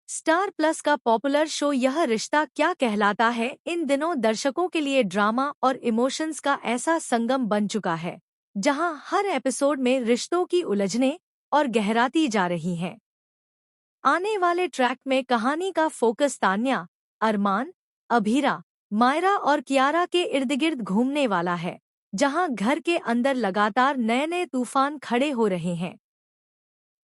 Star plus का popular show यह रिश्ता क्या कहलाता है इन दिनों दर्शकों के लिए ड्रामा और इमोशंस का ऐसा संगम बन चुका है जहां हर एपिसोड में रिश्तों की उलझनें और गहराती जा रही हैं। आने वाले ट्रैक में कहानी का फोकस तान्या, अरमान, अभीरा, मायरा और कियारा के इर्द गिर्द घूमने वाला है, जहां घर के अंदर लगातार नए नए तूफान खड़े हो रहे हैं।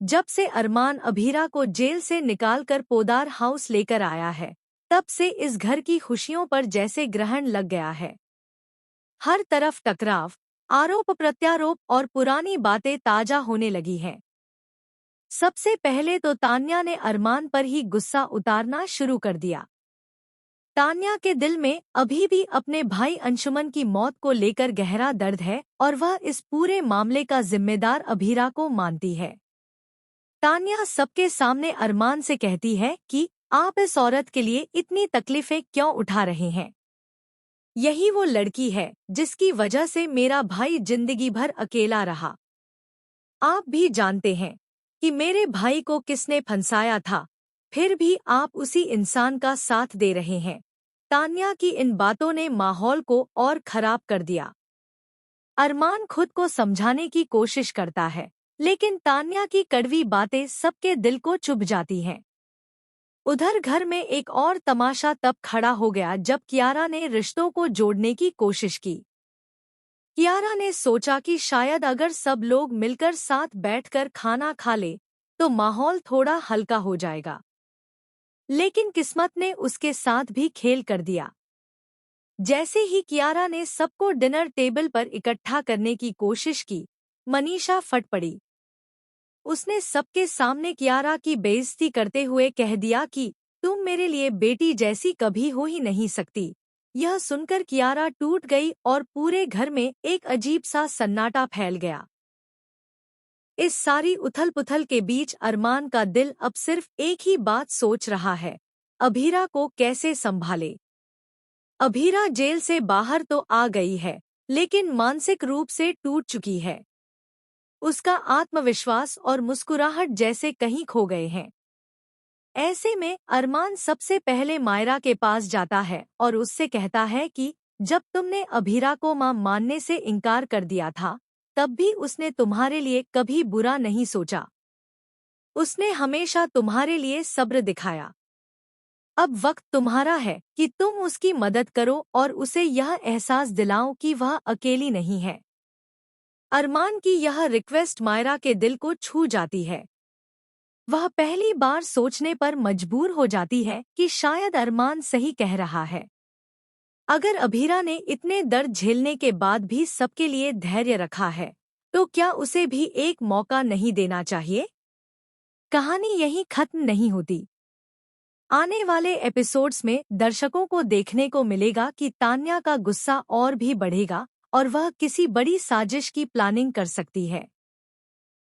जब से अरमान अभीरा को जेल से निकालकर पोदार हाउस लेकर आया है, तब से इस घर की खुशियों पर जैसे ग्रहण लग गया है। हर तरफ टकराव, आरोप प्रत्यारोप और पुरानी बातें ताजा होने लगी हैं। सबसे पहले तो तान्या ने अरमान पर ही गुस्सा उतारना शुरू कर दिया। तान्या के दिल में अभी भी अपने भाई अंशुमन की मौत को लेकर गहरा दर्द है और वह इस पूरे मामले का जिम्मेदार अभीरा को मानती है। तान्या सबके सामने अरमान से कहती है कि आप इस औरत के लिए इतनी तकलीफें क्यों उठा रहे हैं। यही वो लड़की है जिसकी वजह से मेरा भाई जिंदगी भर अकेला रहा। आप भी जानते हैं कि मेरे भाई को किसने फंसाया था, फिर भी आप उसी इंसान का साथ दे रहे हैं। तान्या की इन बातों ने माहौल को और खराब कर दिया। अरमान खुद को समझाने की कोशिश करता है, लेकिन तान्या की कड़वी बातें सबके दिल को चुभ जाती हैं। उधर घर में एक और तमाशा तब खड़ा हो गया जब कियारा ने रिश्तों को जोड़ने की कोशिश की। कियारा ने सोचा कि शायद अगर सब लोग मिलकर साथ बैठकर खाना खा ले तो माहौल थोड़ा हल्का हो जाएगा। लेकिन किस्मत ने उसके साथ भी खेल कर दिया। जैसे ही कियारा ने सबको डिनर टेबल पर इकट्ठा करने की कोशिश की, मनीषा फट पड़ी। उसने सबके सामने कियारा की बेइज्जती करते हुए कह दिया कि तुम मेरे लिए बेटी जैसी कभी हो ही नहीं सकती। यह सुनकर कियारा टूट गई और पूरे घर में एक अजीब सा सन्नाटा फैल गया। इस सारी उथल-पुथल के बीच अरमान का दिल अब सिर्फ एक ही बात सोच रहा है, अभीरा को कैसे संभाले। अभीरा जेल से बाहर तो आ गई है, लेकिन मानसिक रूप से टूट चुकी है। उसका आत्मविश्वास और मुस्कुराहट जैसे कहीं खो गए हैं। ऐसे में अरमान सबसे पहले मायरा के पास जाता है और उससे कहता है कि जब तुमने अभीरा को मां मानने से इनकार कर दिया था, तब भी उसने तुम्हारे लिए कभी बुरा नहीं सोचा। उसने हमेशा तुम्हारे लिए सब्र दिखाया। अब वक्त तुम्हारा है कि तुम उसकी मदद करो और उसे यह एहसास दिलाओ कि वह अकेली नहीं है। अरमान की यह रिक्वेस्ट मायरा के दिल को छू जाती है। वह पहली बार सोचने पर मजबूर हो जाती है कि शायद अरमान सही कह रहा है। अगर अभीरा ने इतने दर्द झेलने के बाद भी सबके लिए धैर्य रखा है, तो क्या उसे भी एक मौका नहीं देना चाहिए? कहानी यहीं खत्म नहीं होती। आने वाले एपिसोड्स में दर्शकों को देखने को मिलेगा कि तान्या का गुस्सा और भी बढ़ेगा और वह किसी बड़ी साजिश की प्लानिंग कर सकती है।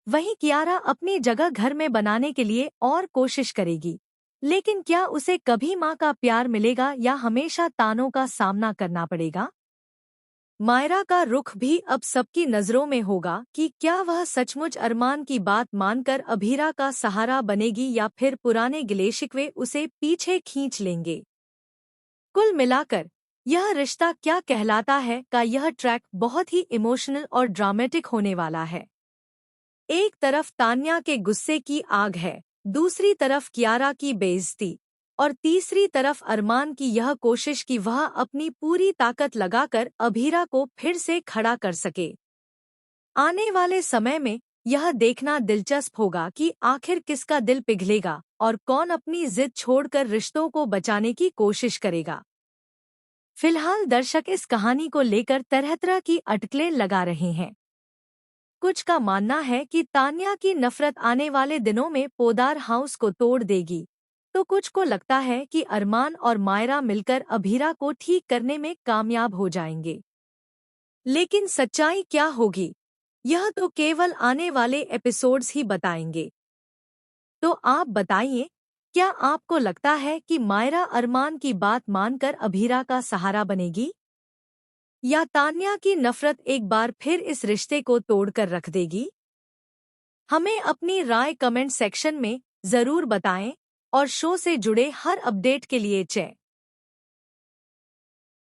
वहीं कियारा अपनी जगह घर में बनाने के लिए और कोशिश करेगी, लेकिन क्या उसे कभी मां का प्यार मिलेगा या हमेशा तानों का सामना करना पड़ेगा? मायरा का रुख भी अब सबकी नजरों में होगा कि क्या वह सचमुच अरमान की बात मानकर अभीरा का सहारा बनेगी या फिर पुराने गिले-शिकवे उसे पीछे खींच लेंगे। कुल मिलाकर यह रिश्ता क्या कहलाता है का यह ट्रैक बहुत ही इमोशनल और ड्रामेटिक होने वाला है। एक तरफ तान्या के गुस्से की आग है, दूसरी तरफ कियारा की बेइज्जती और तीसरी तरफ अरमान की यह कोशिश कि वह अपनी पूरी ताकत लगाकर अभीरा को फिर से खड़ा कर सके। आने वाले समय में यह देखना दिलचस्प होगा कि आखिर किसका दिल पिघलेगा और कौन अपनी जिद छोड़कर रिश्तों को बचाने की कोशिश करेगा। फिलहाल दर्शक इस कहानी को लेकर तरह-तरह की अटकलें लगा रहे हैं। कुछ का मानना है कि तान्या की नफरत आने वाले दिनों में पोदार हाउस को तोड़ देगी, तो कुछ को लगता है कि अरमान और मायरा मिलकर अभीरा को ठीक करने में कामयाब हो जाएंगे। लेकिन सच्चाई क्या होगी, यह तो केवल आने वाले एपिसोड्स ही बताएंगे। तो आप बताइए, क्या आपको लगता है कि मायरा अरमान की बात मानकर अभीरा का सहारा बनेगी? या तान्या की नफरत एक बार फिर इस रिश्ते को तोड़कर रख देगी? हमें अपनी राय कमेंट सेक्शन में जरूर बताएं। और शो से जुड़े हर अपडेट के लिए चेक